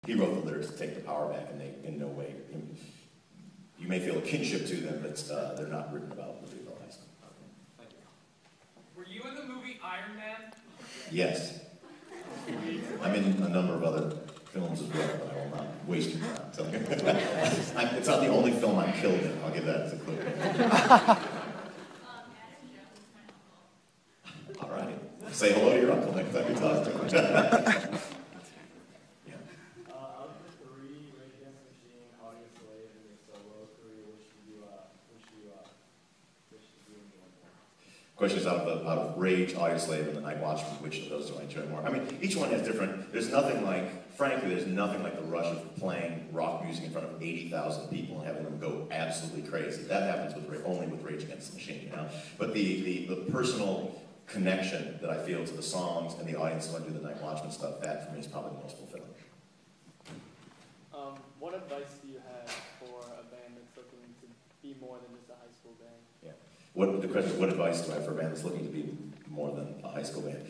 he wrote the lyrics to Take the Power Back, and they, in no way, you may feel a kinship to them, but they're not written about Libertyville High School. Were you in the movie Iron Man? Yes. I'm in a number of other films as well, but I will not waste your time telling you. It's not the only film I'm killed in. I'll give that as a clue. All right. Say hello to your uncle next time you talk to him. Yeah. Of the three, Rage Against the Machine, Audio Slave, and your solo career, which should you enjoy more? Question is out of Rage, Audio Slave, and the Night Watchman, which of those do I enjoy more? I mean, each one has different, there's nothing like, frankly, there's nothing like the rush of playing rock music in front of 80,000 people and having them go absolutely crazy. That happens only with Rage Against the Machine, you know? But the personal connection that I feel to the songs and the audience when I do the Night Watchman stuff, that for me is probably the most fulfilling. What advice do you have for a band that's looking to be more than just a high school band? Yeah. The question is, what advice do I have for a band that's looking to be more than a high school band?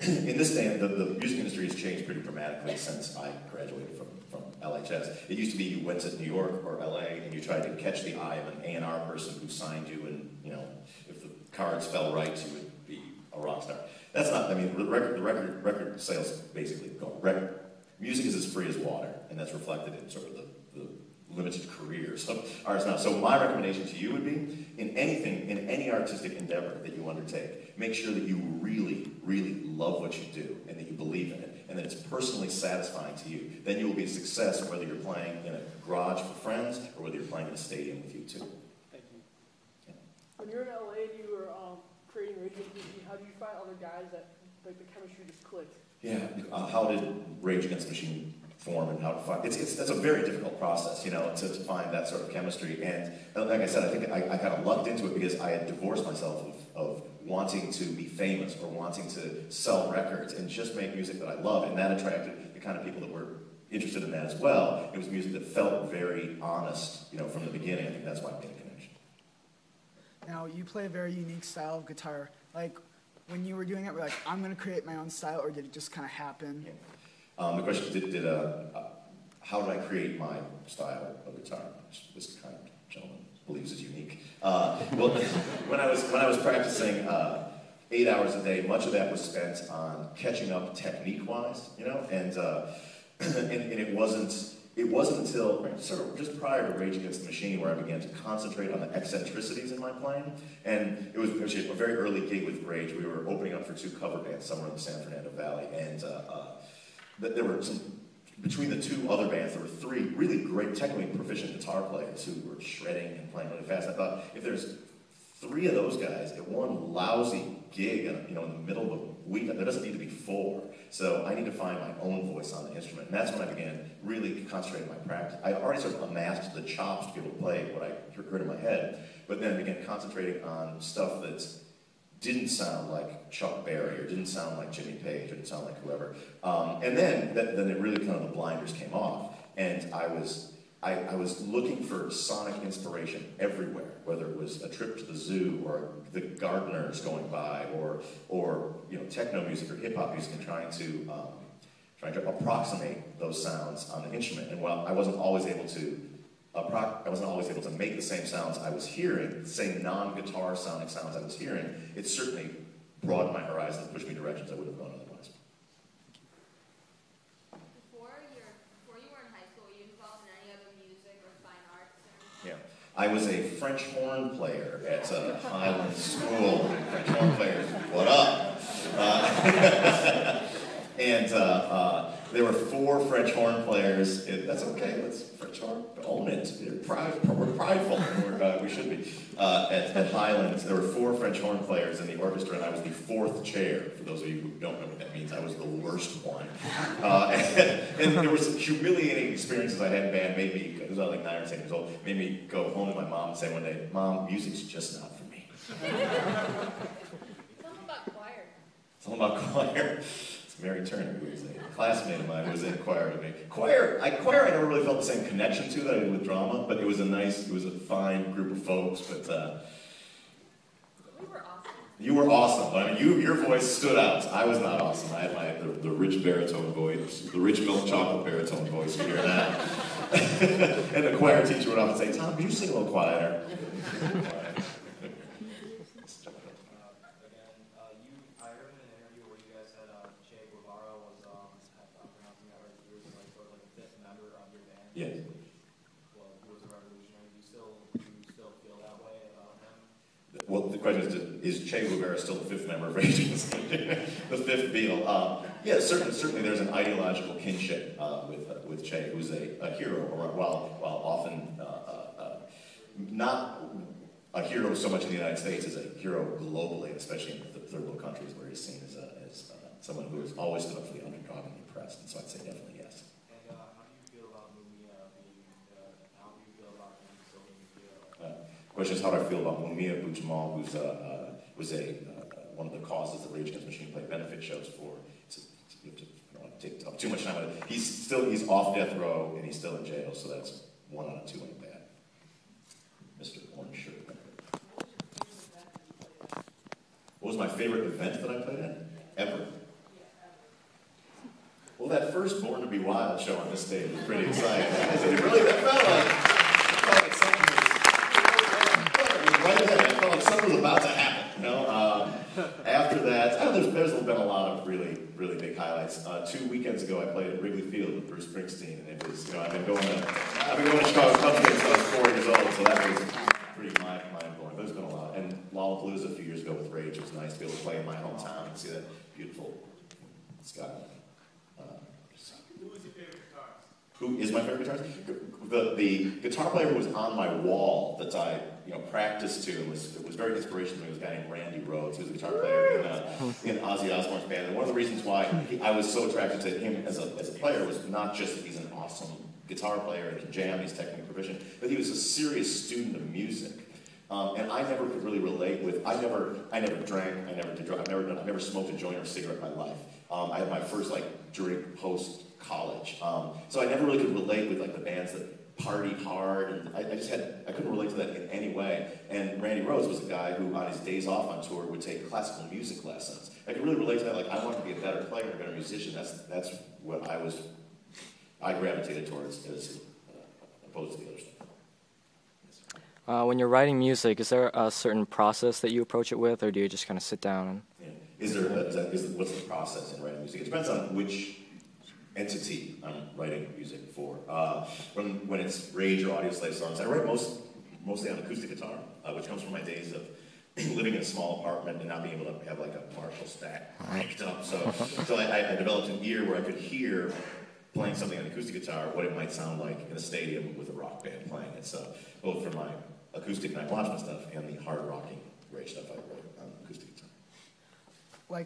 In this day, the music industry has changed pretty dramatically since I graduated from LHS. It used to be you went to New York or LA and you tried to catch the eye of an A&R person who signed you, and you know, if the cards fell right, you would be a rock star. That's not. I mean, the record sales basically go. Music is as free as water, and that's reflected in sort of the limited careers of artists now. So my recommendation to you would be, in any artistic endeavor that you undertake, make sure that you really, really love what you do, and that you believe in it, and that it's personally satisfying to you. Then you will be a success whether you're playing in a garage for friends, or whether you're playing in a stadium with U2. Thank you. Yeah. When you're in LA and you were creating Rage Against the Machine, how do you find other guys that like the chemistry just clicked? Yeah, how did Rage Against the Machine form, and how to find that's a very difficult process, you know, to find that sort of chemistry. And like I said, I think I kind of lucked into it because I had divorced myself of wanting to be famous or wanting to sell records and just make music that I love, and that attracted the kind of people that were interested in that as well. It was music that felt very honest, you know, from the beginning. I think that's why I made a connection. Now, you play a very unique style of guitar. Like, when you were doing it, were like, I'm going to create my own style, or did it just kind of happen? Yeah. The question is, how did I create my style of guitar, which this kind of gentleman believes is unique? Well, when I was practicing 8 hours a day, much of that was spent on catching up technique-wise, you know, and it wasn't until sort of just prior to Rage Against the Machine where I began to concentrate on the eccentricities in my playing. And it was actually a very early gig with Rage. We were opening up for 2 cover bands somewhere in the San Fernando Valley, and there were between the 2 other bands, there were 3 really great, technically proficient guitar players who were shredding and playing really fast. I thought, if there's 3 of those guys at one lousy gig, you know, in the middle of a week, there doesn't need to be 4. So I need to find my own voice on the instrument. And that's when I began really concentrating my practice. I already sort of amassed the chops to be able to play what I heard in my head, but then began concentrating on stuff that didn't sound like Chuck Berry, or didn't sound like Jimmy Page, or didn't sound like whoever. And then it really kind of the blinders came off, and I was looking for sonic inspiration everywhere, whether it was a trip to the zoo, or the gardeners going by, or you know, techno music or hip hop music, and trying to approximate those sounds on the instrument. And while I wasn't always able to make the same sounds I was hearing, the same non-guitar sonic sounds I was hearing, it certainly broadened my horizon and pushed me directions I would have gone otherwise. Before you were in high school, were you involved in any other music or fine arts? Yeah. I was a French horn player at Highland School. French horn players, what up? And there were 4 French horn players. That's okay. Let's French horn. Own it. We're prideful. We should be. At Highlands, there were 4 French horn players in the orchestra, and I was the 4th chair. For those of you who don't know what that means, I was the worst one. And there were some humiliating experiences I had in band. Made me, I was like 9 or 10 years old. Made me go home to my mom and say one day, "Mom, music's just not for me." Something about choir. Something about choir. Mary Turner, who was a classmate of mine, who was in choir with me. Choir, I never really felt the same connection to that I did with drama, but it was a fine group of folks. But we were awesome. You were awesome. I mean, your voice stood out. I was not awesome. I had the rich baritone voice, the rich milk chocolate baritone voice. You hear that? And the choir teacher would often say, "Tom, could you sing a little quieter?" Yes. Well, the question is Che Guevara still the fifth member of Agents? The fifth Beatle? Yeah, certainly there's an ideological kinship with Che, who's a hero, while often not a hero so much in the United States as a hero globally, especially in the third world countries where he's seen as someone who has always stood up for the underdog and the oppressed. And so I'd say definitely yes. And how do you feel about Mumia how do you feel about him still being Question is, how do I feel about Mumia Abu-Jamal, who's was one of the causes that Rage Against the Machine played benefit shows for. You don't want to take up too much time on it. He's off death row and he's still in jail, so that's 1 out of 2 ain't bad. Mr. Orange Shirt. What was my favorite event that I played in? Ever? Well, that first Born to Be Wild show on this stage was pretty exciting. That felt like something was right then. I felt like something was about to happen. You know. After that, there's been a lot of really big highlights. 2 weekends ago, I played at Wrigley Field with Bruce Springsteen, and it was I've been going to Chicago Cubs since I was 4 years old, so that was pretty mind-blowing. There's been a lot, and Lollapalooza a few years ago with Rage. It was nice to be able to play in my hometown and see that beautiful skyline. Who was your favorite guitarist? Who is my favorite guitarist? The guitar player who was on my wall that I practiced to and was very inspirational to me was a guy named Randy Rhoads, who was a guitar player in Ozzy Osbourne's band. And one of the reasons why I was so attracted to him as a player was not just that he's an awesome guitar player and can jam, he's technically proficient, but he was a serious student of music. And I never could really relate with. I never drank. I never did drugs. I never smoked a joint or a cigarette in my life. I had my first drink post college. So I never really could relate with the bands that party hard, and I couldn't relate to that in any way. And Randy Rhoads was a guy who, on his days off on tour, would take classical music lessons. I could really relate to that. I wanted to be a better player, a better musician. That's what I gravitated towards as opposed to the other stuff. When you're writing music, is there a certain process that you approach it with, or do you just kind of sit down and... Yeah. What's the process in writing music? It depends on which entity I'm writing music for. When it's Rage or Audio Slave songs, I write mostly on acoustic guitar, which comes from my days of living in a small apartment and not being able to have a Marshall stack cranked up. So I developed an ear where I could hear playing something on acoustic guitar what it might sound like in a stadium with a rock band playing it. So both for my acoustic Night Watchman stuff and the hard rocking Rage stuff I wrote on acoustic guitar.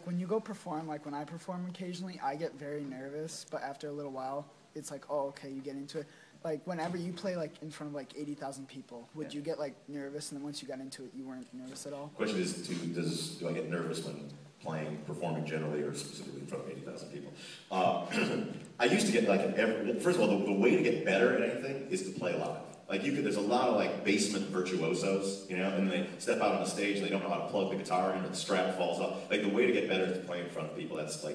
When you go perform, when I perform occasionally, I get very nervous, but after a little while, it's oh, okay, you get into it. Whenever you play in front of 80,000 people, would you get nervous, and then once you got into it, you weren't nervous at all? The question is, do I get nervous when performing generally, or specifically in front of 80,000 people? I used to get first of all, the way to get better at anything is to play live. There's a lot of basement virtuosos, and they step out on the stage and they don't know how to plug the guitar in, or the strap falls off. The way to get better is to play in front of people. That's the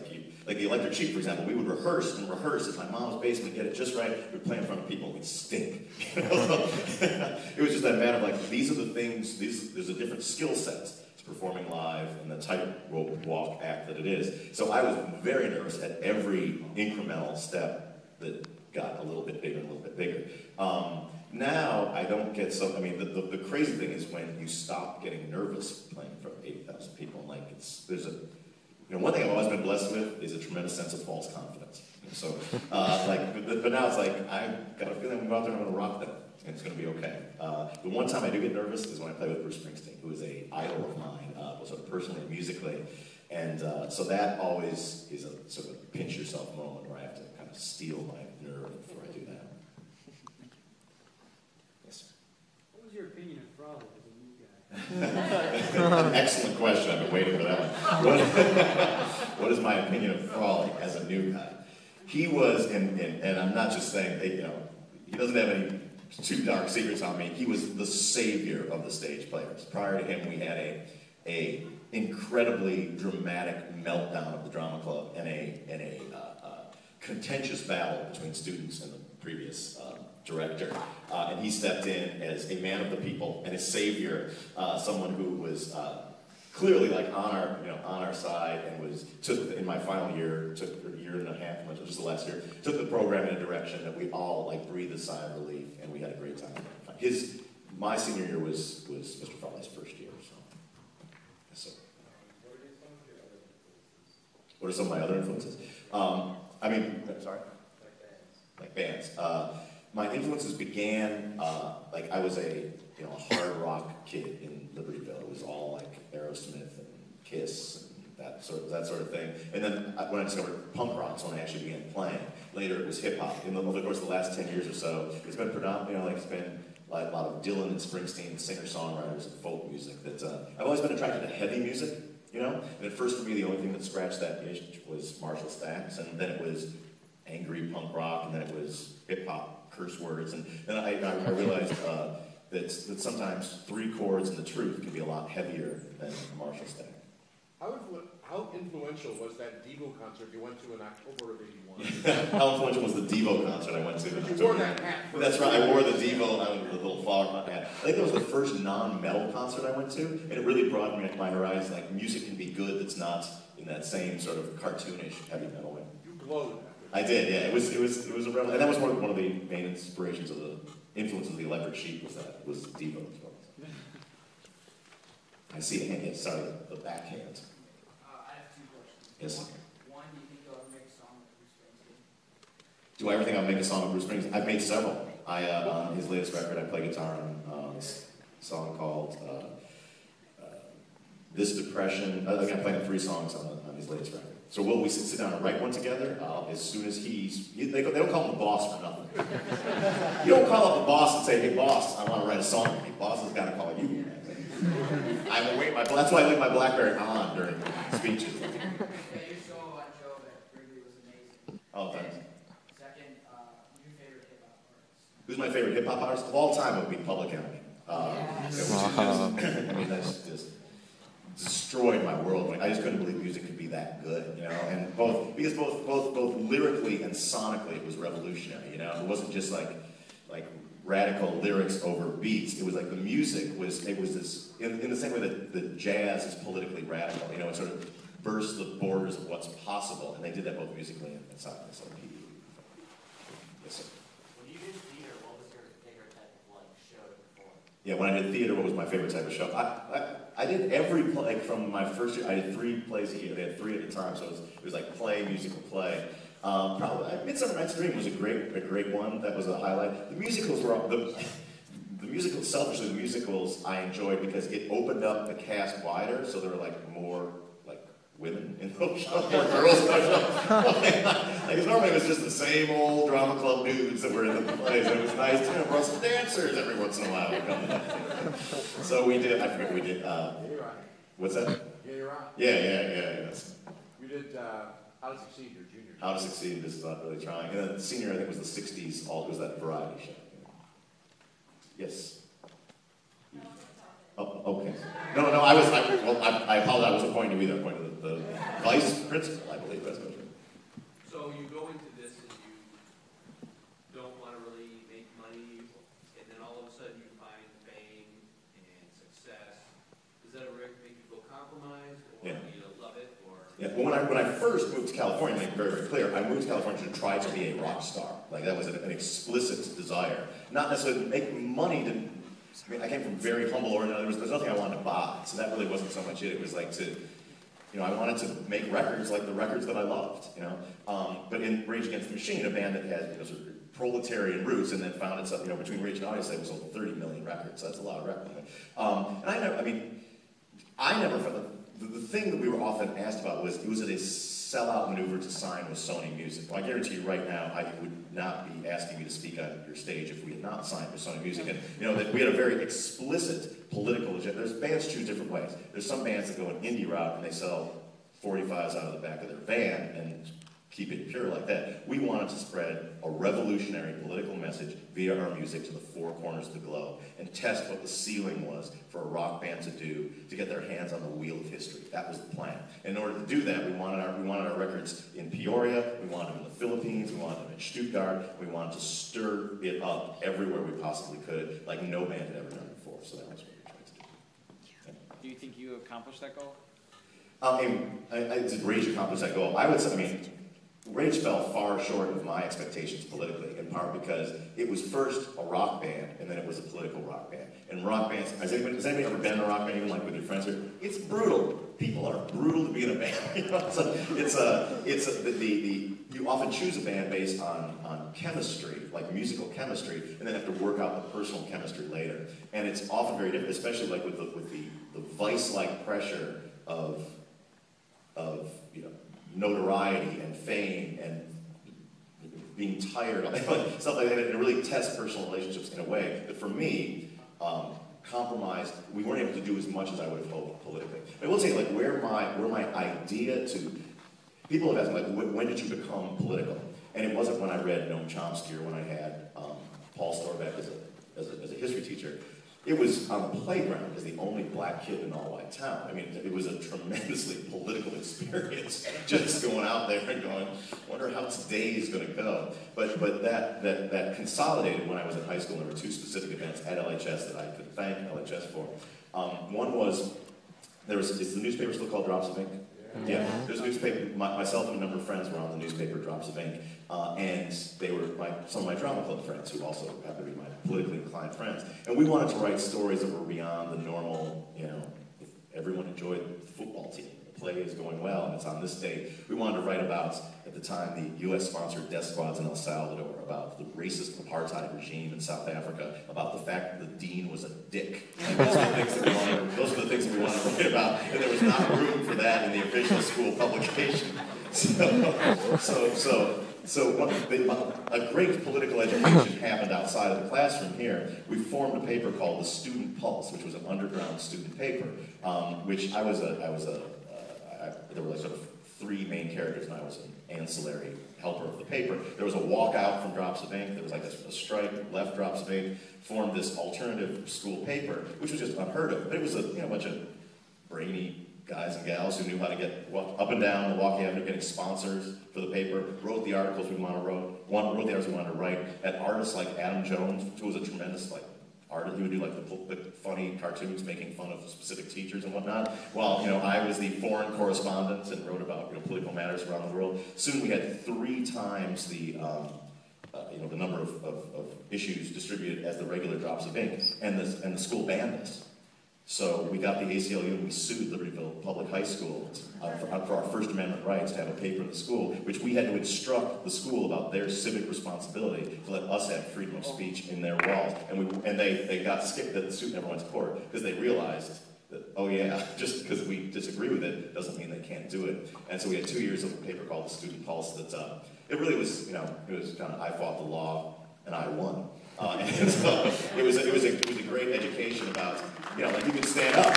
Electric Sheep, for example. We would rehearse in my mom's basement, get it just right. We'd play in front of people and we'd stink. So, it was just that matter of these are the things. There's a different skill sets to performing live and the tightrope walk act that it is. So I was very nervous at every incremental step that got a little bit bigger and a little bit bigger. Now I don't get so. The crazy thing is when you stop getting nervous playing in front of 80,000 people. There's one thing I've always been blessed with is a tremendous sense of false confidence. So but now it's I've got a feeling I'm going to go out there and I'm going to rock them, and it's going to be okay. The one time I do get nervous is when I play with Bruce Springsteen, who is an idol of mine, both personally and musically, and so that always is a sort of pinch yourself moment where I have to kind of steel my nerve before I do that. What was your opinion of Frolic as a new guy? An excellent question. I've been waiting for that one. What is my opinion of Frolic as a new guy? He was, and I'm not just saying, he doesn't have any too dark secrets on me. He was the savior of the stage players. Prior to him, we had a incredibly dramatic meltdown of the drama club and a contentious battle between students and the previous director. And he stepped in as a man of the people and a savior, someone who was clearly like on our side, and took in my final year, took a year and a half, just the last year, took the program in a direction that we all like breathed a sigh of relief, and we had a great time. My senior year was Mr. Farley's first year. So, yes, sir. What are some of my other influences? Sorry? Like bands. My influences began, I was a hard rock kid in Libertyville. It was all like Aerosmith and Kiss and that sort of thing. And then when I discovered punk rock, that's when I actually began playing. Later it was hip hop. Over the course of the last 10 years or so, it's been predominantly, it's been like a lot of Dylan and Springsteen, singer-songwriters and folk music. That I've always been attracted to heavy music, And at first for me, the only thing that scratched that itch was Marshall Stacks, and then it was angry punk rock, and then it was hip-hop curse words, and then I realized that sometimes 3 chords and the truth can be a lot heavier than Marshall Stacks. How influential was that Devo concert you went to in October of '81? How influential was the Devo concert I went to? You wore that hat. That's right, I wore the Devo, the little flower hat. I think that was the first non-metal concert I went to, and it really broadened my horizon. Like, music can be good that's not in that same sort of cartoonish heavy metal way. You glowed. I did, yeah. It was a revel, and that was one of the main inspirations of the influence of the Electric Sheep was Devo as well. I see a hand. Yes, sorry, the backhand. I have 2 questions. Yes. One, do you think you'll ever make a song with Bruce Springsteen? Do I ever think I'll make a song with Bruce Springsteen? I've made several. On his latest record, I play guitar on a song called This Depression. I think I'm playing 3 songs on his latest record. So will we sit down and write one together? As soon as they don't call him the boss for nothing. You don't call up the boss and say, hey boss, I want to write a song. Hey, boss has got to call you. I will wait that's why I leave my BlackBerry on during speeches. Yeah, your solo on Joe at Wrigley was amazing. Oh, thanks. Second, your favorite hip-hop artist? Who's my favorite hip-hop artist? Of all time, it would be Public Enemy. That's just destroyed my world. I just couldn't believe music could be that good, And both lyrically and sonically, it was revolutionary, It wasn't just like radical lyrics over beats. It was like the music was this in the same way that the jazz is politically radical. It sort of bursts the borders of what's possible, and they did that both musically and sonically. So, yes, sir. When you did theater, what was your favorite type of show to perform? Yeah, when I did theater, what was my favorite type of show? I did every play from my first year. I did 3 plays a year. They had 3 at a time, so it was like play, musical play. Probably Midsummer Night's Dream was a great one. That was a highlight. The musicals were the musicals. Selfishly, the musicals I enjoyed because it opened up the cast wider, so there were more women in those shows, more girls in those shows. Because normally it was just the same old drama club dudes that were in the plays. And it was nice to brought some dancers every once in a while to come in. So we did. I forget what we did. What's that? Yeah, you're right. Yeah. Yes. We did How to Succeed, your junior. How to Succeed, This Is Not Really Trying. And then the senior, I think, was the 60s, it was that variety show. Yes? Oh, okay. No, I apologize, I wasn't pointing to you either, I pointed to the vice principal, I believe that's what it is. So you go into this and you don't want to really make money, and then all of a sudden you find fame and success. Does that ever make you feel compromised, or do you love it, or? Yeah, well, when I first moved to California, to make it very, very clear, I moved to California to try to be a rock star. That was an explicit desire. Not necessarily making money I came from very humble origin. There's nothing I wanted to buy, so that really wasn't so much it. It was I wanted to make records like the records that I loved, But in Rage Against the Machine, a band that had sort of proletarian roots, and then found itself, between Rage and Odyssey, we sold 30 million records. So that's a lot of records. And I never felt the thing that we were often asked about was it a sellout maneuver to sign with Sony Music? Well, I guarantee you right now, I would not be asking you to speak on your stage if we had not signed with Sony Music. And that we had a very explicit political agenda. There's bands choose different ways. There's some bands that go an indie route and they sell 45s out of the back of their van, and keep it pure like that. We wanted to spread a revolutionary political message via our music to the four corners of the globe and test what the ceiling was for a rock band to do to get their hands on the wheel of history. That was the plan. In order to do that, we wanted our records in Peoria, we wanted them in the Philippines, we wanted them in Stuttgart, we wanted to stir it up everywhere we possibly could, like no band had ever done before. So that was what we tried to do. Yeah. Do you think you accomplished that goal? Did Rage accomplish that goal? I would say, Rage fell far short of my expectations politically, in part because it was first a rock band, and then it was a political rock band. And rock bands, has anybody ever been in a rock band, even like with your friends here? It's brutal. People are brutal to be in a band. You often choose a band based on chemistry, like musical chemistry, and then have to work out the personal chemistry later. And it's often very different, especially like with the vice-like pressure of notoriety and fame and being tired, stuff like that. It really tests personal relationships in a way that, for me, compromised. We weren't able to do as much as I would have hoped politically. I will say, like, where my idea to people have asked me, like, when did you become political? And it wasn't when I read Noam Chomsky or when I had Paul Storbeck as a history teacher. It was on the playground as the only black kid in an all-white town. I mean, it was a tremendously political experience, just going out there and going, wonder how today is going to go. But that consolidated when I was in high school. There were two specific events at LHS that I could thank LHS for. One was, is the newspaper still called Drops of Ink? Yeah, there's a newspaper, myself and a number of friends were on the newspaper Drops of Ink, and they were some of my drama club friends who also happened to be my politically inclined friends. And we wanted to write stories that were beyond the normal, if everyone enjoyed the football team, the play is going well, and it's on this date. We wanted to write about, at the time, the U.S.-sponsored death squads in El Salvador, about the racist apartheid regime in South Africa, about the fact that the dean was a dick. And those were the things that we wanted to write about, and there was not room for that in the official school publication. So a great political education happened outside of the classroom here. We formed a paper called The Student Pulse, which was an underground student paper, which there were like sort of three main characters, and I was an ancillary helper of the paper. There was a walkout from Drops of Ink. There was like a strike, left Drops of Ink, formed this alternative school paper, which was just unheard of. But it was a bunch of brainy guys and gals who knew how to get up and down Milwaukee Avenue, getting sponsors for the paper, wrote the articles we wanted to write, had artists like Adam Jones, who was a tremendous artist. He would do the funny cartoons making fun of specific teachers and whatnot, while I was the foreign correspondent and wrote about political matters around the world. Soon we had 3 times the number of issues distributed as the regular Drops of Ink, and the school banned us. So we got the ACLU and we sued Libertyville Public High School for our First Amendment rights to have a paper in the school, which we had to instruct the school about their civic responsibility to let us have freedom of speech in their walls. And they got skipped, the suit never went to court, because they realized that, oh yeah, just because we disagree with it doesn't mean they can't do it. And so we had 2 years of a paper called The Student Pulse that, it really was, it was kind of, I fought the law and I won. And so it was a great education about, you can stand up.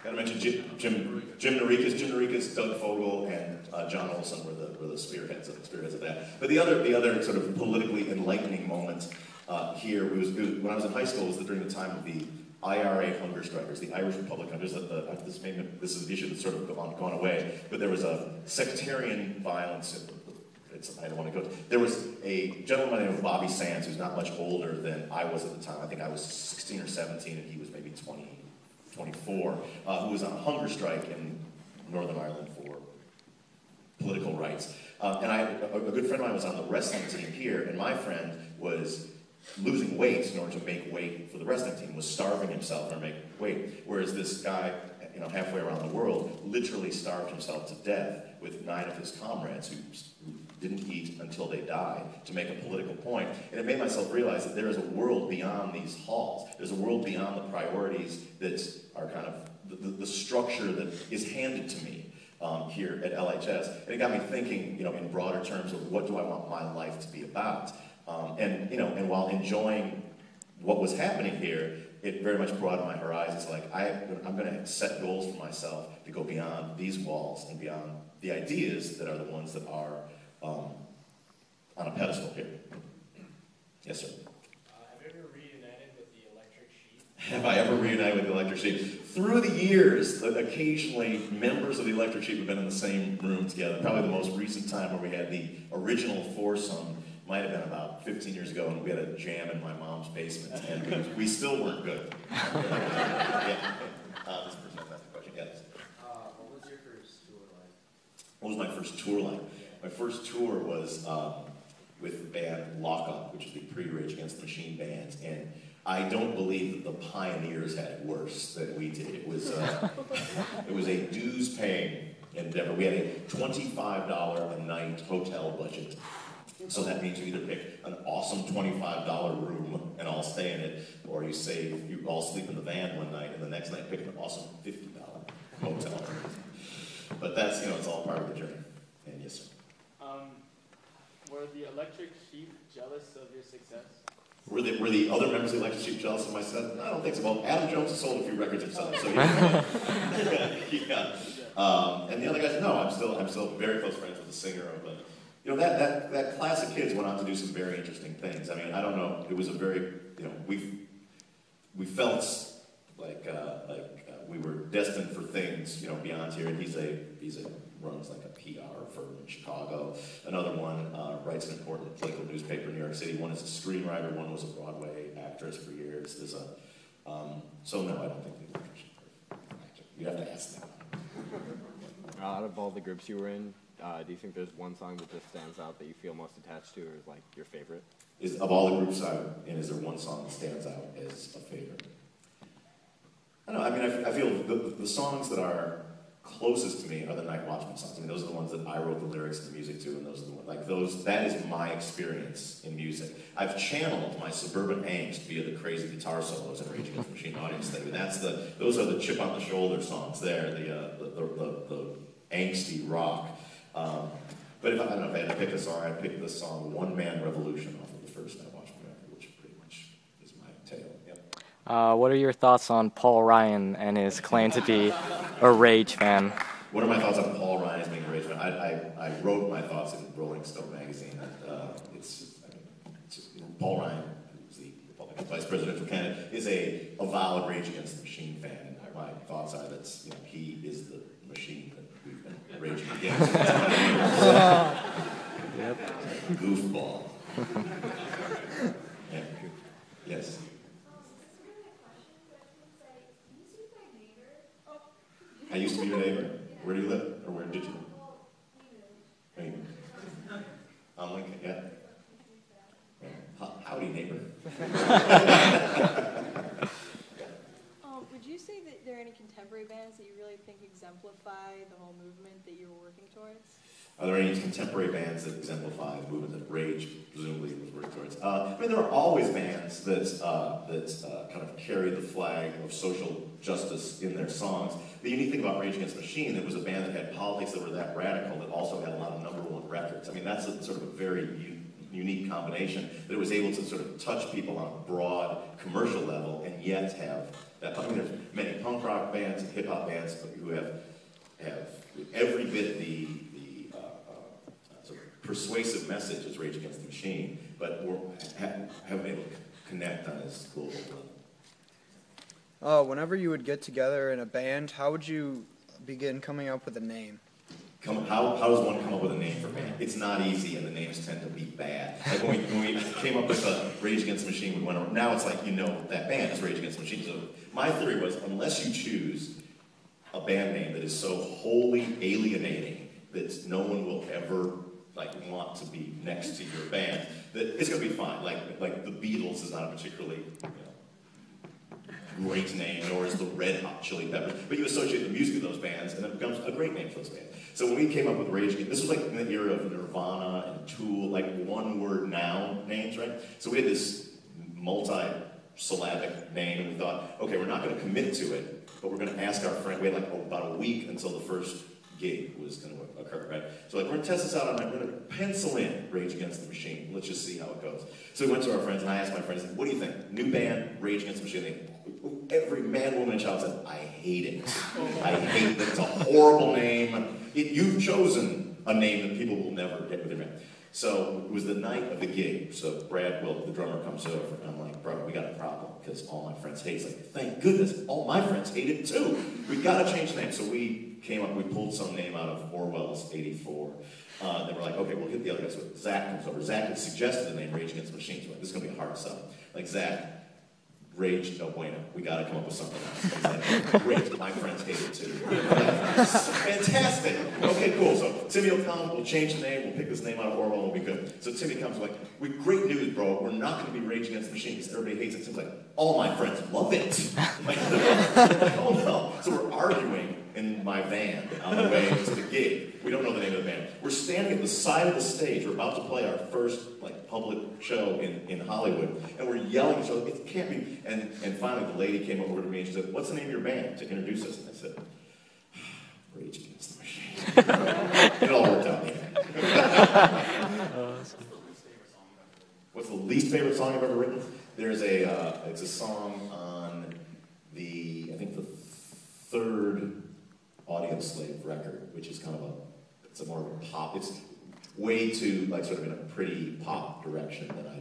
Got to mention Jim Narikas, Doug Fogel, and John Olson were the spearheads of that. But the other sort of politically enlightening moment here was when I was in high school. Was during the time of the IRA hunger strikers, the Irish Republic hunger. This is an issue that's sort of gone away, but there was a sectarian violence. I don't want to go. There was a gentleman by the name of Bobby Sands, who's not much older than I was at the time. I think I was 16 or 17, and he was maybe 20, 24, who was on a hunger strike in Northern Ireland for political rights. And a good friend of mine was on the wrestling team here, and my friend was losing weight in order to make weight for the wrestling team, was starving himself to make weight, whereas this guy, halfway around the world, literally starved himself to death with 9 of his comrades who didn't eat until they died to make a political point. And it made myself realize that there is a world beyond these halls. There's a world beyond the priorities that are kind of the structure that is handed to me here at LHS. And it got me thinking, in broader terms of what do I want my life to be about. And while enjoying what was happening here, it very much broadened my horizons. Like, I'm going to set goals for myself to go beyond these walls and beyond the ideas that are the ones that are on a pedestal here. Yes, sir. Have you ever reunited with the Electric Sheep? Have I ever reunited with the Electric Sheep? Through the years, occasionally members of the Electric Sheep have been in the same room together. Probably the most recent time where we had the original foursome might have been about 15 years ago, and we had a jam in my mom's basement, and we still weren't good. Yeah. This person asked the question. Yes. What was your first tour like? What was my first tour like? My first tour was with the band Lock Up, which is the pre-Rage Against the Machine band, and I don't believe that the pioneers had it worse than we did. It was a dues-paying endeavor. We had a $25 a night hotel budget. So that means you either pick an awesome $25 room and all stay in it, or you all sleep in the van one night and the next night pick an awesome $50 hotel room. But that's, it's all part of the journey. And yes, sir. Were the Electric Sheep jealous of your success? Were the other members of the Electric Sheep jealous of my success? I don't think so. Well, Adam Jones has sold a few records himself, so yeah. And the other guys, no, I'm still very close friends with the singer of that class of kids went on to do some very interesting things. I mean, I don't know. It was a very, we felt like we were destined for things, beyond here. And he runs like a PR firm in Chicago. Another one writes an important political newspaper in New York City. One is a screenwriter. One was a Broadway actress for years. So no, I don't think the Electric Sheep are active. You have to ask them. Out of all the groups you were in, do you think there's one song that just stands out that you feel most attached to, or is like your favorite? Of all the groups I'm in, is there one song that stands out as a favorite? I don't know. I mean, I feel the songs that are closest to me are the Night Watchman songs. I mean, those are the ones that I wrote the lyrics and the music to, and those are the ones, that is my experience in music. I've channeled my suburban angst via the crazy guitar solos and Rage Against the Machine audience thing. Those are the chip on the shoulder songs there, the angsty rock. But if I had to pick a song, I'd pick the song One Man Revolution off of the first Night Watchman record, which pretty much is my tale. Yep. What are your thoughts on Paul Ryan and his claim to be a Rage fan? What are my thoughts on Paul Ryan as being a Rage fan? I wrote my thoughts in Rolling Stone magazine. Paul Ryan, who's the Republican vice presidential candidate, is a avowed Rage Against the Machine fan. And my thoughts are that he is the machine that we've been raging against. Yep. Goofball. Yeah. Yes. I used to be your neighbor. Where do you live? Or where did you live? Lincoln, yeah. Howdy, neighbor. Would you say that there are any contemporary bands that you really think exemplify the whole movement that you were working towards? Are there any contemporary bands that exemplify the movement that Rage presumably was working towards? I mean, there are always bands that kind of carry the flag of social justice in their songs. The unique thing about Rage Against the Machine, it was a band that had politics that were that radical that also had a lot of #1 records. I mean, that's sort of a very unique combination, that it was able to sort of touch people on a broad commercial level and yet have that. I mean, there's many punk rock bands and hip hop bands who have every bit the sort of persuasive message as Rage Against the Machine, but haven't been able to connect on this global level. Whenever you would get together in a band, how would you begin coming up with a name? How does one come up with a name for a band? It's not easy, and the names tend to be bad. Like when we came up with Rage Against the Machine, we went over, now it's like, that band is Rage Against the Machine. So my theory was, unless you choose a band name that is so wholly alienating that no one will ever want to be next to your band, that it's going to be fine. Like the Beatles is not a particularly great name, nor is the Red Hot Chili Peppers. But you associate the music of those bands, and it becomes a great name for those bands. So when we came up with Rage Against, this was like in the era of Nirvana and Tool, like one-word noun names, right? So we had this multi-syllabic name, and we thought, okay, we're not going to commit to it, but we're going to ask our friend. We had about a week until the first gig was going to occur, right? So we're going to test this out, and we're going to pencil in Rage Against the Machine. Let's just see how it goes. So we went to our friends, and I asked my friends, what do you think? New band, Rage Against the Machine? They every man, woman, and child said, I hate it. I hate it. It's a horrible name. You've chosen a name that people will never get with their name. So it was the night of the gig. So Brad Wilk, the drummer, comes over, and I'm like, bro, we got a problem, because all my friends hate it. He's like, thank goodness, all my friends hate it too. We got to change the name. So we came up, we pulled some name out of Orwell's 84. Then we're like, okay, we'll get the other guys. So Zach comes over. Zach had suggested the name Rage Against the Machine. So we're like, this is going to be a hard sell. Like, Zach, Rage, no bueno. We got to come up with something else. He's like, great, my friends hate it too. Like, fantastic. Okay, cool. So Timmy will come, we'll change the name, we'll pick this name out of Orwell, and we'll be good. So Timmy comes, like, great news, bro. We're not going to be Rage Against the Machine because everybody hates it. Timmy's like, all my friends love it. Like, oh no. So we're arguing in my van on the way to the gig. We don't know the name of the band. We're standing at the side of the stage. We're about to play our first public show in Hollywood, and we're yelling at each other. It can't be. And finally, the lady came over to me and she said, "What's the name of your band?" to introduce us. And I said, "Rage Against the Machine." It all worked out. What's the least favorite song I've ever written? There's it's a song on the third Audioslave record, which is kind of it's a more of a pop. It's way too sort of in a pretty pop direction than I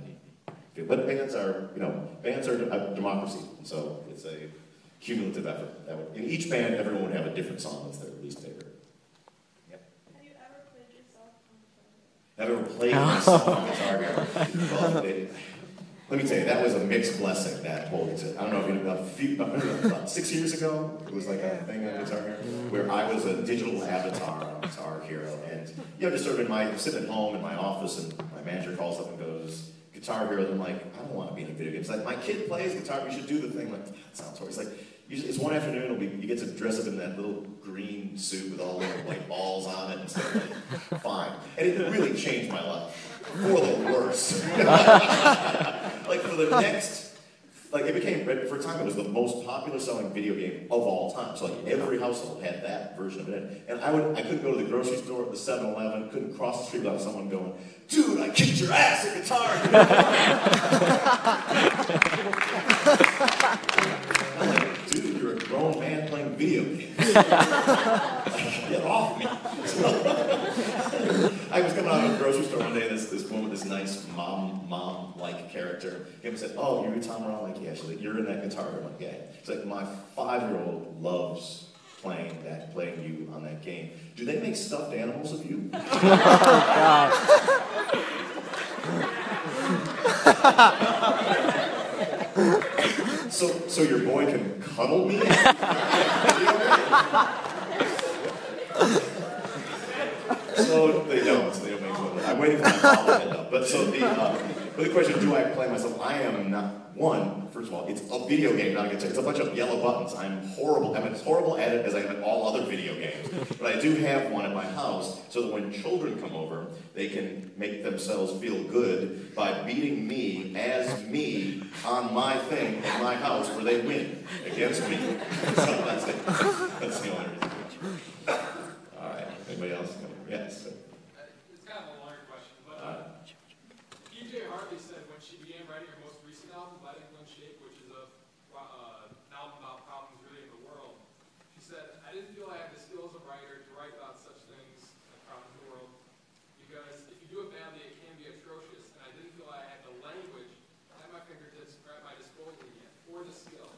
do. But bands are a democracy, and so it's a cumulative effort. In each band, everyone would have a different song that's their least favorite. Yep. Have you ever played yourself on Have the guitar? I ever played myself on guitar? Well, let me tell you, that was a mixed blessing, that whole I don't know, about 6 years ago, it was like a thing on Guitar Hero, where I was a digital avatar on Guitar Hero, and just sort of I'm sitting at home in my office, and my manager calls up and goes, Guitar Hero, and I'm like, I don't want to be in a video game. It's like, my kid plays guitar, we should do the thing. I'm like, that sounds horrible. It's like, it's one afternoon, you get to dress up in that little green suit with all the white balls on it and stuff. Like, fine. And it really changed my life. For the worse. For the next, it became, for a time, it was the most popular selling video game of all time. So every household had that version of it. And I couldn't go to the grocery store, the 7-Eleven, couldn't cross the street without someone going, dude, I kicked your ass at Guitar Hero. I'm like, dude, you're a grown man playing video games. Get off me. I was coming out of the grocery store one day, and this woman, this nice mom-like character, came and said, "Oh, you're Tom Morello?" I'm like, "Yeah." She's like, "You're in that Guitar Hero game." It's like, my 5-year-old loves playing you on that game. Do they make stuffed animals of you? So your boy can cuddle me? So they don't make one. I'm waiting for my follow-up though. But the question, do I play myself? I am not. One, first of all, it's a video game, not a guitar. It's a bunch of yellow buttons. I'm horrible. I'm as horrible at it as I am at all other video games. But I do have one at my house, so that when children come over, they can make themselves feel good by beating me as me on my thing at my house, where they win against me. So that's it. That's the only reason. All right. Anybody else? Yes. It's kind of a longer question, but PJ Harvey said when she began writing her most recent album, Let England Shake, which is an album about problems really in the world, she said, "I didn't feel I had the skills of a writer to write about such things like problems in the world, because if you do it badly, it can be atrocious, and I didn't feel I had the language at my fingertips or at my disposal yet, or the skill.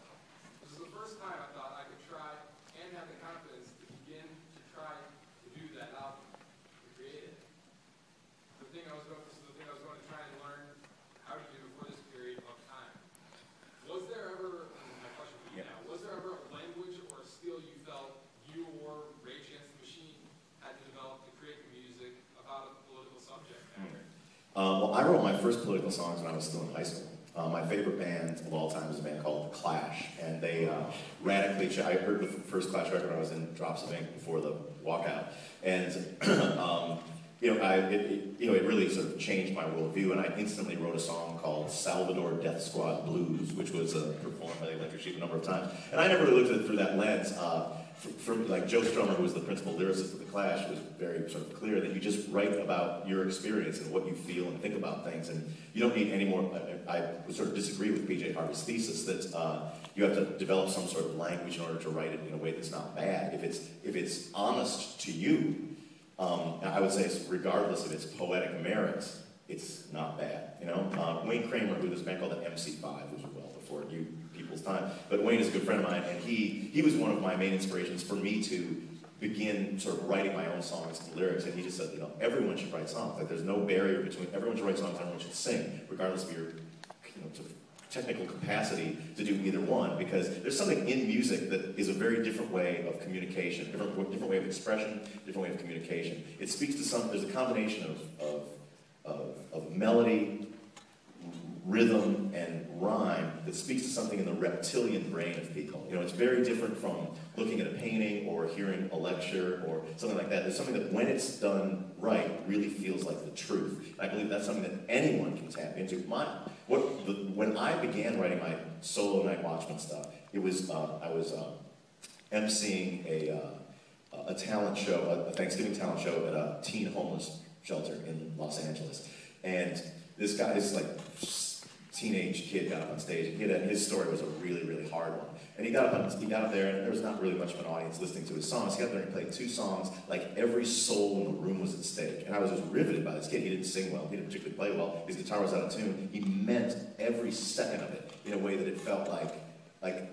This is the first time I thought I could try and have the confidence to begin to try to do that album, to create it. This is the thing I was going to try and learn how to do for this period of time." Was there ever, my question for you now, was there ever a language or a skill you felt you or Rage Against the Machine had to develop to create the music about a political subject matter? Well, I wrote my first political songs when I was still in high school. My favorite band of all time is a band called The Clash, and they radically changed. I heard the first Clash record when I was in Drops of Ink before the walkout, and it really sort of changed my worldview, and I instantly wrote a song called Salvador Death Squad Blues, which was performed by the Electric Sheep a number of times. And I never really looked at it through that lens. like Joe Strummer, who was the principal lyricist of the Clash, was very sort of clear that you just write about your experience and what you feel and think about things, and you don't need any more. I would sort of disagree with PJ Harvey's thesis that you have to develop some sort of language in order to write it in a way that's not bad. If it's honest to you, I would say, regardless of its poetic merits, it's not bad. You know, Wayne Kramer, who was a band called the MC5, who's well before you people's time, but Wayne is a good friend of mine, and he was one of my main inspirations for me to begin sort of writing my own songs and lyrics. And he just said, you know, everyone should write songs. Like, there's no barrier between everyone should write songs, everyone should sing, regardless of your, you know, sort of technical capacity to do either one, because there's something in music that is a very different way of communication, different way of expression, different way of communication. It speaks to some. There's a combination of melody, rhythm, and rhyme that speaks to something in the reptilian brain of people. You know, it's very different from looking at a painting or hearing a lecture or something like that. There's something that, when it's done right, really feels like the truth. I believe that's something that anyone can tap into. When I began writing my solo Night Watchman stuff, it was I was emceeing a talent show, a Thanksgiving talent show at a teen homeless shelter in Los Angeles, and this guy, this like teenage kid, got up on stage. His story was a really, really hard one. And he got up there, and there was not really much of an audience listening to his songs. He got up there and played 2 songs, like every soul in the room was at stake. And I was just riveted by this kid. He didn't sing well. He didn't particularly play well. His guitar was out of tune. He meant every second of it in a way that it felt like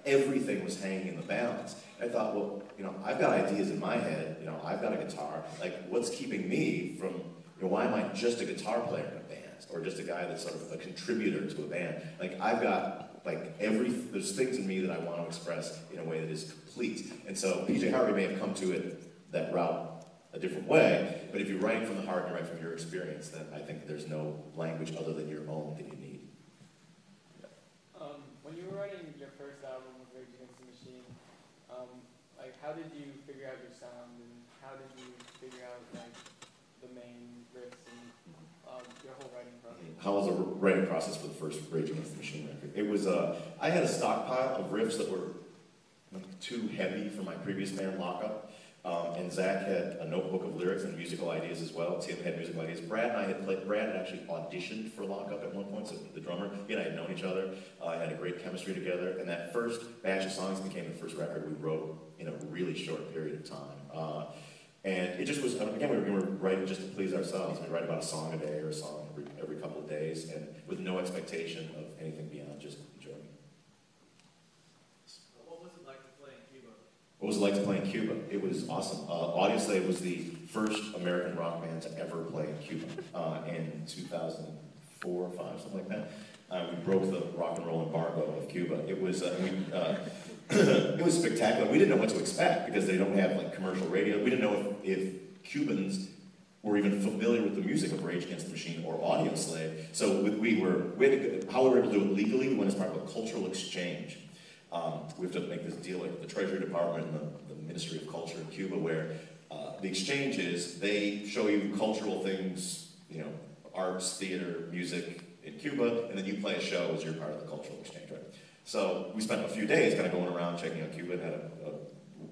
everything was hanging in the balance. And I thought, well, you know, I've got ideas in my head. You know, I've got a guitar. Like, what's keeping me from, you know, why am I just a guitar player in a band? Or just a guy that's sort of a contributor to a band? Like, I've got, like, there's things in me that I want to express in a way that is complete. And so PJ Harvey may have come to it, that route, a different way, but if you're writing from the heart and you write from your experience, then I think there's no language other than your own that you need. When you were writing your first album with Rage Against the Machine, like, how did you figure out your sound, and how did you figure out, like, the main riffs and your whole writing process? How was the writing process for the first Rage Against the Machine record? It was, I had a stockpile of riffs that were too heavy for my previous band, Lockup. And Zach had a notebook of lyrics and musical ideas as well. Tim had musical ideas. Brad had actually auditioned for Lockup at one point, so the drummer, he and I had known each other, had a great chemistry together, and that first batch of songs became the first record we wrote in a really short period of time. And it just was, again, we were writing just to please ourselves. We write about a song a day or a song every couple of days, and with no expectation of anything beyond just enjoying it. What was it like to play in Cuba? What was it like to play in Cuba? It was awesome. Audioslave was the first American rock band to ever play in Cuba in 2004 or 5, something like that. We broke the rock and roll embargo of Cuba. It was it was spectacular. We didn't know what to expect because they don't have like commercial radio. We didn't know if Cubans were even familiar with the music of Rage Against the Machine or Audioslave. So how we were able to do it legally, we went as part of a cultural exchange. We have to make this deal with the Treasury Department and the Ministry of Culture in Cuba, where the exchange is they show you cultural things, you know, arts, theater, music in Cuba, and then you play a show as you're part of the cultural exchange, right? So we spent a few days kind of going around checking out Cuba and had a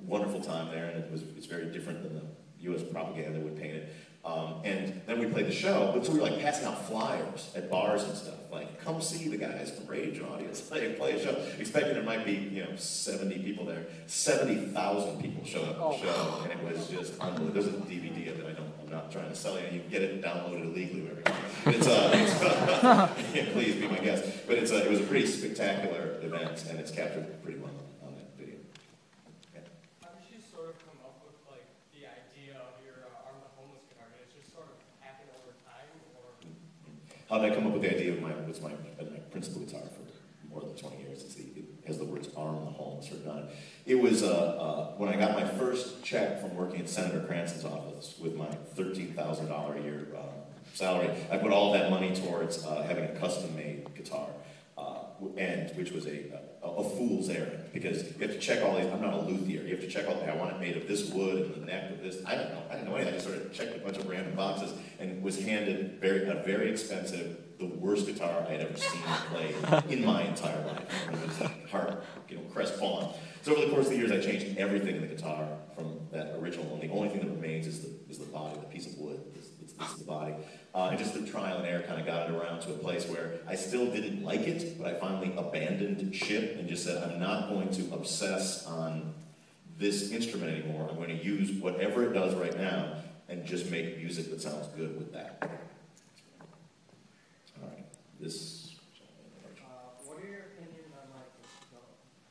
wonderful time there, and it's very different than the U.S. propaganda would paint it. And then we played the show, but so we were like passing out flyers at bars and stuff, like, come see the guys from Rage Audience, play a show, expecting there might be, you know, 70 people there. 70,000 people showed up at the show, and it was just unbelievable. There's a DVD of it. I'm not trying to sell you. You can get it and download it illegally wherever you want. Please be my guest. But it was a pretty spectacular event, and it's captured pretty well on that video. Yeah. How did you sort of come up with like the idea of your Arm the Homeless guitar? Did it just sort of happen over time, or? How did I come up with the idea of my principal guitar for more than 20 years? It has the words Arm the Homeless written on it. It was when I got my first check from working at Senator Cranston's office with my $13,000 a year salary. I put all that money towards having a custom-made guitar. and which was a fool's errand, because you have to check all these. I'm not a luthier. You have to check all. I want it made of this wood and the neck of this. I don't know. I didn't know anything. I just sort of checked a bunch of random boxes and was handed a very expensive, the worst guitar I had ever seen played in my entire life. It was heart, crestfallen. So over the course of the years, I changed everything in the guitar from that original, and the only thing that remains is the body, the piece of wood. This is the body. And just through trial and error, kind of got it around to a place where I still didn't like it, but I finally abandoned ship and just said, I'm not going to obsess on this instrument anymore. I'm going to use whatever it does right now and just make music that sounds good with that. All right, this. What are your opinions on like the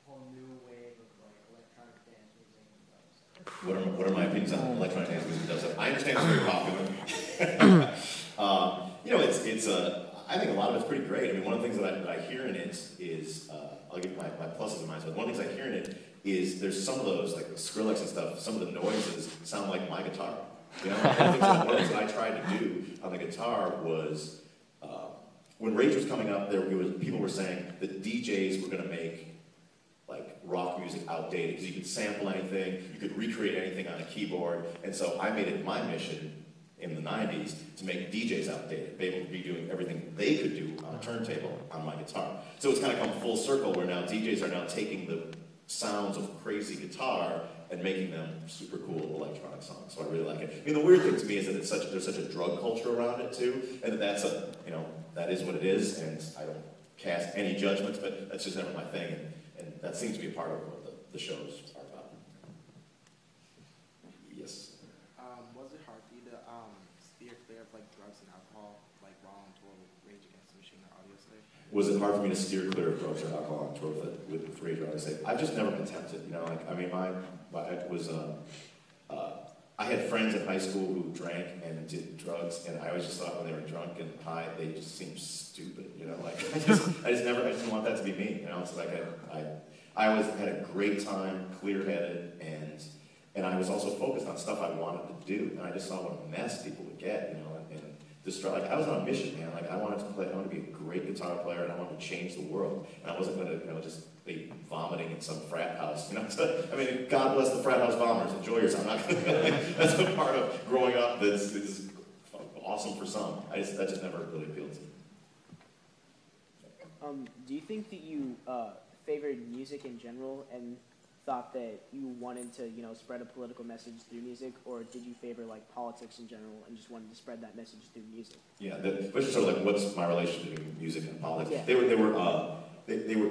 whole new wave of like electronic dance music and stuff? What are my opinions on electronic dance music and dubstep? I understand it's very popular. It's I think a lot of it's pretty great. I mean, one of the things that I hear in it is I'll give my pluses and minuses, but one of the things I hear in it is there's some of those, like the Skrillex and stuff, some of the noises sound like my guitar. One of the things that I tried to do on the guitar was, when Rage was coming up, people were saying that DJs were going to make like rock music outdated because you could sample anything, you could recreate anything on a keyboard, and so I made it my mission in the 90s to make DJs outdated, be able to be doing everything they could do on a turntable on my guitar. So it's kind of come full circle where now DJs are now taking the sounds of crazy guitar and making them super cool electronic songs. So I really like it. I mean, the weird thing to me is that there's such a drug culture around it too, and that is what it is, and I don't cast any judgments, but that's just never my thing, and that seems to be a part of what the shows are about. Yes. Was it hard for you to steer clear of like drugs and alcohol, like while on tour with Rage Against the Machine or Audio Slave? Was it hard for me to steer clear of drugs or alcohol on tour with Rage or Audio Slave? I've just never been tempted. I had friends in high school who drank and did drugs, and I always just thought when they were drunk and high, they just seemed stupid. I just didn't want that to be me. It's like I always had a great time, clear-headed, and I was also focused on stuff I wanted to do, and I just saw what a mess people would get, and destroy. Like I was on a mission, man. Like I wanted to be a great guitar player, and I wanted to change the world. And I wasn't going to, just be vomiting in some frat house. God bless the frat house bombers. Enjoy yourself. That's a part of growing up that's awesome for some. That just never really appealed to me. Do you think that you favored music in general and thought that you wanted to, spread a political message through music, or did you favor like politics in general and just wanted to spread that message through music? Yeah, which is sort of like what's my relationship between music and politics? Yeah. They were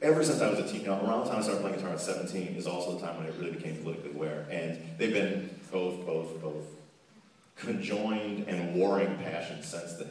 ever since I was a teen. Around the time I started playing guitar at 17 is also the time when I really became politically aware, and they've been both conjoined and warring passions since then.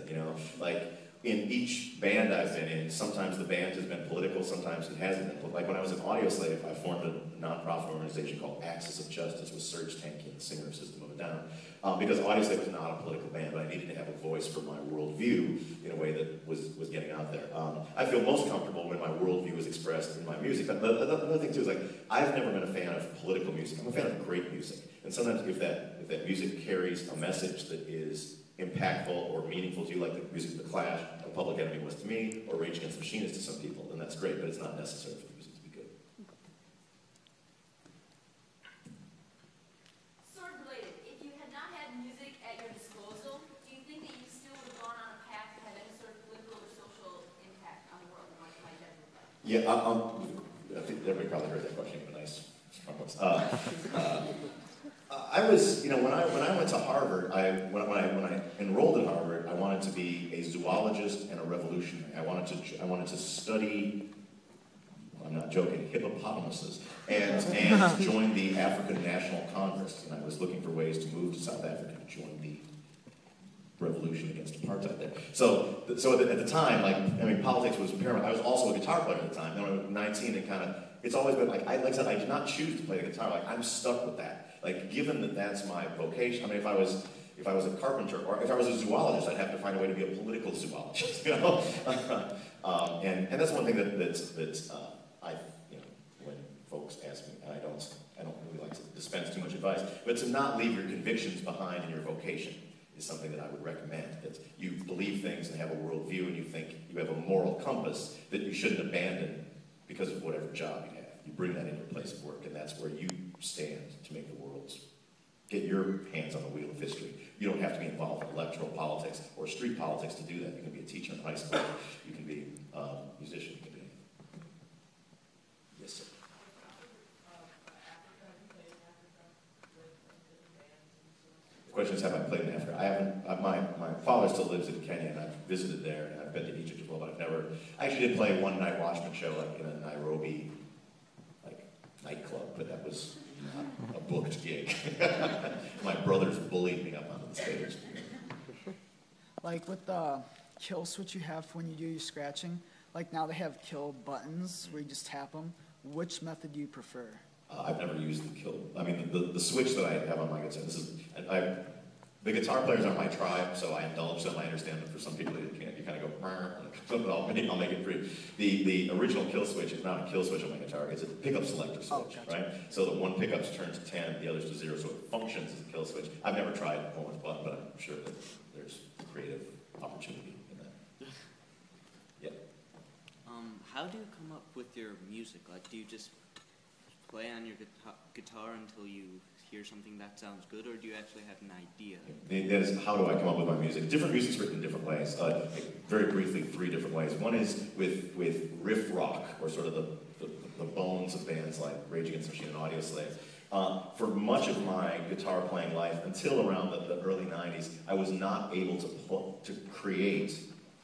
Like. In each band I've been in, sometimes the band has been political, sometimes it hasn't been. Like when I was an Audio Slave, I formed a nonprofit organization called Axis of Justice with Serge Tankian, the singer of System of a Down, because Audio Slave was not a political band, but I needed to have a voice for my worldview in a way that was getting out there. I feel most comfortable when my worldview is expressed in my music. But another thing too is like, I've never been a fan of political music. I'm a fan of great music. And sometimes if that music carries a message that is impactful or meaningful to you, like the music of The Clash, or Public Enemy was to me, or Rage Against the Machine is to some people, then that's great, but it's not necessary for the music to be good. Sort of related, if you had not had music at your disposal, do you think that you still would have gone on a path to have any sort of political or social impact on the world and what you might have looked like? Yeah, I think everybody probably heard that question, but nice, strong ones. I was, when I went to Harvard, when I enrolled at Harvard, I wanted to be a zoologist and a revolutionary. I wanted to study, I'm not joking, hippopotamuses, and join the African National Congress. And I was looking for ways to move to South Africa and join the revolution against apartheid there. So at the time, politics was paramount. I was also a guitar player at the time. When I was 19, it's always been like I said, I did not choose to play the guitar. Like I'm stuck with that. Like given that that's my vocation. If I was a carpenter or if I was a zoologist, I'd have to find a way to be a political zoologist. And that's one thing that when folks ask me, and I don't really like to dispense too much advice, but to not leave your convictions behind in your vocation is something that I would recommend. That you believe things and have a worldview, and you think you have a moral compass that you shouldn't abandon because of whatever job you have. You bring that into your place of work, and that's where you stand to make the world. Get your hands on the wheel of history. You don't have to be involved in electoral politics or street politics to do that. You can be a teacher in high school. You can be a musician. You can be. Yes, sir. The question is, have I played in Africa? I haven't. My father still lives in Kenya, and I've visited there, and I've been to Egypt as well, but I've never. I actually did play a one-night watchman show, like in a Nairobi, nightclub, but that was not a booked gig. My brothers bullied me up onto the stage. Like with the kill switch you have when you do your scratching, like now they have kill buttons where you just tap them. Which method do you prefer? I've never used the kill. I mean, the switch that I have on my guitar. The guitar players aren't my tribe, so I indulge them. I understand that for some people you can't. You kind of go, I'll make it free. The original kill switch is not a kill switch on my guitar. It's a pickup selector switch, right? So the one pickup turns to 10, the other's to 0, so it functions as a kill switch. I've never tried one with button, but I'm sure that there's creative opportunity in that. Yeah. How do you come up with your music? Like, do you just play on your guitar until you hear something that sounds good, or do you actually have an idea? That is, how do I come up with my music? Different music's written in different ways. Very briefly, 3 different ways. One is with riff rock, or sort of the bones of bands like Rage Against the Machine and Audioslave. For much of my guitar playing life, until around the early 90s, I was not able to create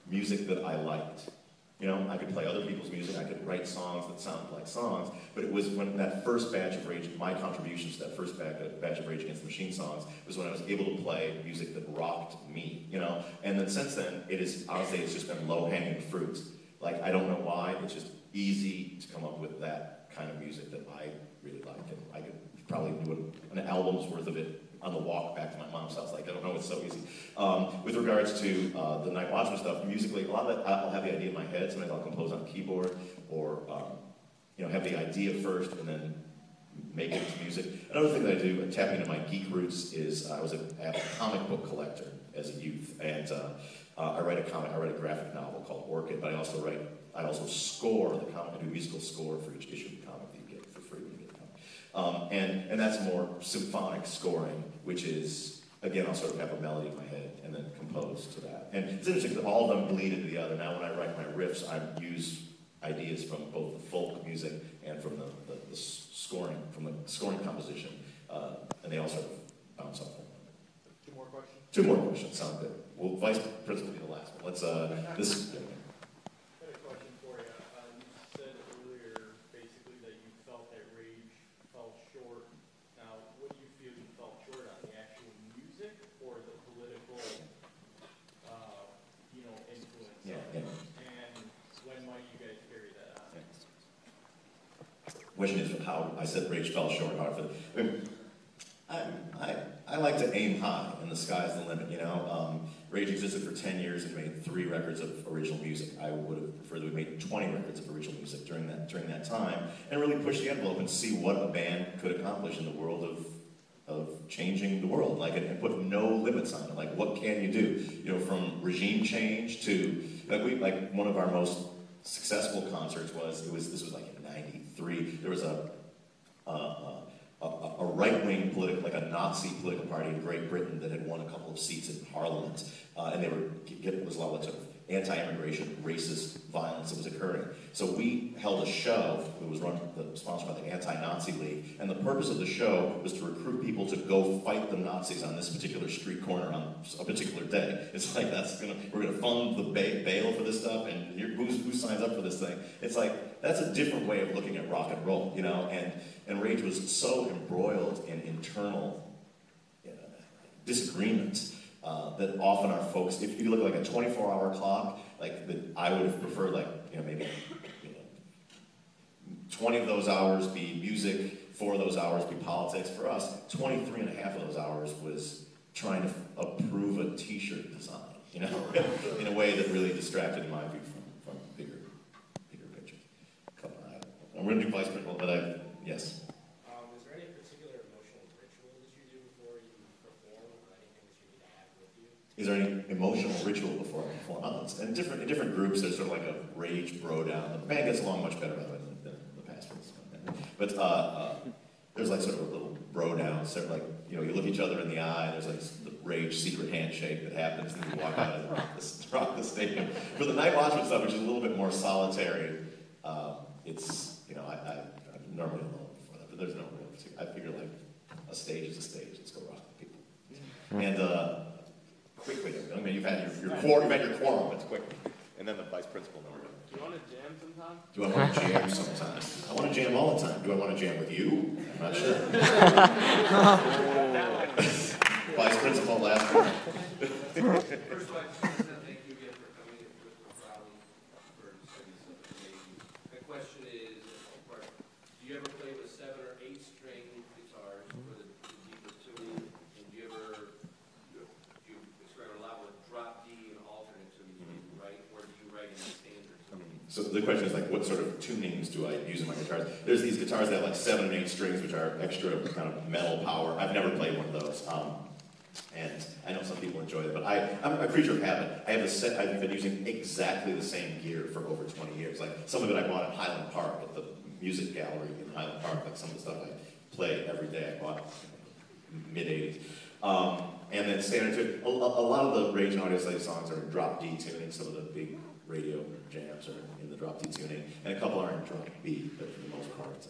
music that I liked. You know, I could play other people's music, I could write songs that sounded like songs, but it was when that first batch of Rage, my contributions to that first batch of Rage Against the Machine songs, was when I was able to play music that rocked me, you know? And then since then, honestly, it's just been low-hanging fruit. Like, I don't know why, it's just easy to come up with that kind of music that I really like, and I could probably do an album's worth of it on the walk back to my mom's house. Like, I don't know, it's so easy. With regards to the Night Watchman stuff, musically, a lot of that, I'll have the idea in my head. Sometimes I'll compose on a keyboard, or have the idea first and then make it into music. Another thing that I do, tapping into my geek roots, is I was a comic book collector as a youth, and I write a graphic novel called Orchid, but I also score the comic. I do a musical score for each issue of the comic that you get for free when you get the comic. And that's more symphonic scoring, which is, again, I'll sort of have a melody in my head and then compose to that. And it's interesting because all of them bleed into the other. Now when I write my riffs, I use ideas from both the folk music and from the scoring, from the scoring composition, and they all sort of bounce off one another. 2 more questions? 2 more questions, sound good. Well, Vice Principal will be the last one. Let's, this. I had a question for you. You said earlier, basically, that you felt that Rage fell short. Now, what do you feel you fell short on, the actual music or the political, influence? Yeah. And when might you guys carry that on? The question is how I said Rage fell short. I like to aim high, and the sky's the limit, you know? Rage existed for 10 years and made 3 records of original music. I would have preferred that we made 20 records of original music during that time, and really push the envelope and see what a band could accomplish in the world of changing the world, and put no limits on it. Like, what can you do? You know, from regime change to, one of our most successful concerts this was like in '93. There was a right-wing political, like a Nazi political party in Great Britain that had won a couple of seats in Parliament, and they were getting, was a lot of sort of anti-immigration, racist violence that was occurring. So we held a show that was sponsored by the Anti-Nazi League, and the purpose of the show was to recruit people to go fight the Nazis on this particular street corner on a particular day. It's like, we're gonna fund the bail for this stuff, and who signs up for this thing? It's like, that's a different way of looking at rock and roll, you know, and Rage was so embroiled in internal disagreement that often our folks, if you look at like a 24-hour clock, I would have preferred maybe 20 of those hours be music, 4 of those hours be politics. For us, 23 and a half of those hours was trying to approve a t-shirt design, you know, in a way that really distracted my view from bigger picture. Come on, I'm going to do Vice Principal, but yes. Is there any particular emotional ritual that you do before you perform, or anything that you need to have with you? is there any emotional ritual before I perform? And in different groups, there's sort of like a rage bro down. The band gets along much better, by the way, than the past ones. But there's like sort of a little bro down. Sort of like, you look each other in the eye. There's like the rage secret handshake that happens, and then you walk out and rock the stadium. For the night watchman stuff, which is a little bit more solitary, it's I'm normally alone before that, but there's no real particular. I figure like a stage is a stage. Let's go rock the people. And quickly, I mean, you've had your quorum. It's quick. And then the vice principal. Do you want to jam sometime? Do I want to jam sometime? I want to jam all the time. Do I want to jam with you? I'm not sure. Vice principal last one. First of all, thank you again for coming in for Raleigh for studying something amazing. My question is, do you ever play with 7 or 8 string guitars for the deeper tuning? And do you experiment a lot with drop D and alternate tuning? Do you write, or do you write in standard tuning? So the question is like, what sort of tunings do I use in my guitars? There's these guitars that have like 7 and 8 strings, which are extra kind of metal power. I've never played one of those. And I know some people enjoy it, but I'm a creature of habit. I have a set. I've been using exactly the same gear for over 20 years. Like some of it I bought at Highland Park, at the music gallery in Highland Park. Like some of the stuff I play every day I bought mid-'80s. And then standard tune. A lot of the Rage and Audio Slave songs are in drop D tuning. Some of the big radio jams are in the drop D tuning, and a couple are in drop B, but for the most part,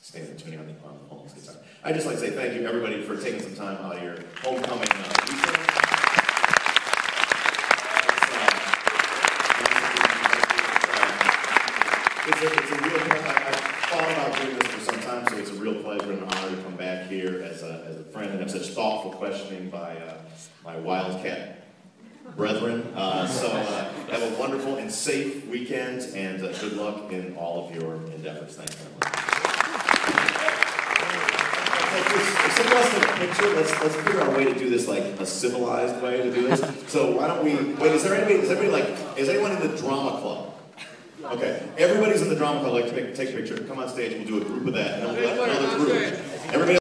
standard tuning on the Holmes guitar. I'd just like to say thank you, everybody, for taking some time out of your homecoming weekend. It's a real pleasure. I've thought about doing this for some time, so it's a real pleasure and honor to come back here as a friend and have such thoughtful questioning by my Wildcat brethren. Have a wonderful and safe weekend, and good luck in all of your endeavors. Thanks very much. If someone else has a picture, let's figure out a way to do this like a civilized way to do this. So why don't we wait? Is anyone in the drama club? Okay, everybody's in the drama club. Like to take a picture. Come on stage. We'll do a group of that, and then we'll let another group. Everybody.